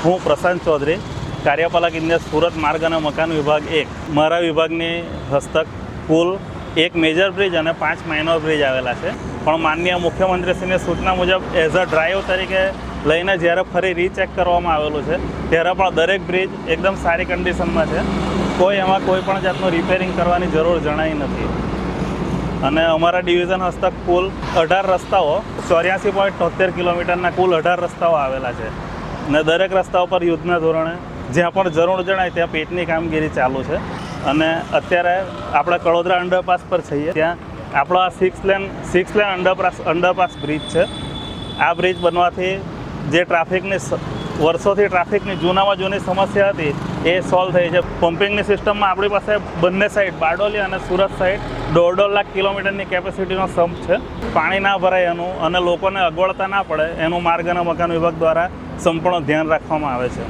હું પ્રશાંત ચૌધરી, કાર્યપાલક ઇજનેર સુરત માર્ગ અને મકાન વિભાગ 1. મારા વિભાગની હસ્તક કુલ 1 મેજર બ્રિજ અને 5 માઇનોર બ્રિજ આવેલા છે. પણ માનનીય મુખ્યમંત્રીશ્રીની સૂચના મુજબ એઝ અ ડ્રાઈવ તરીકે લઈને જ્યારે ફરી રીચેક કરવામાં આવેલું છે ત્યારે પણ દરેક બ્રિજ એકદમ સારી કન્ડિશનમાં છે. એમાં કોઈ પણ જાતનું રિપેરિંગ કરવાની જરૂર જણાઈ નથી. અને અમારા ડિવિઝન હસ્તક કુલ 18 રસ્તાઓ 84.73 કિલોમીટરના કુલ 18 રસ્તાઓ આવેલા છે. અને દરેક રસ્તાઓ પર યુદ્ધના ધોરણે જ્યાં પણ જરૂર જણાય ત્યાં પેટની કામગીરી ચાલુ છે. અને અત્યારે આપણે કડોદરા અંડરપાસ પર છીએ, ત્યાં આપણો આ 6 લેન અંડરપાસ બ્રિજ છે. આ બ્રિજ બનવાથી જે વર્ષોથી ટ્રાફિકની જૂનામાં જૂની સમસ્યા હતી એ સોલ્વ થઈ છે. પમ્પિંગની સિસ્ટમમાં આપણી પાસે બંને સાઈડ બારડોલી અને સુરત સાઈડ 1.5 લાખ કિલોમીટરની કેપેસિટીનો સંપ છે. પાણી ના ભરાય એનું અને લોકોને અગવડતા ના પડે એનું માર્ગ અને મકાન વિભાગ દ્વારા સંપૂર્ણ ધ્યાન રાખવામાં આવે છે.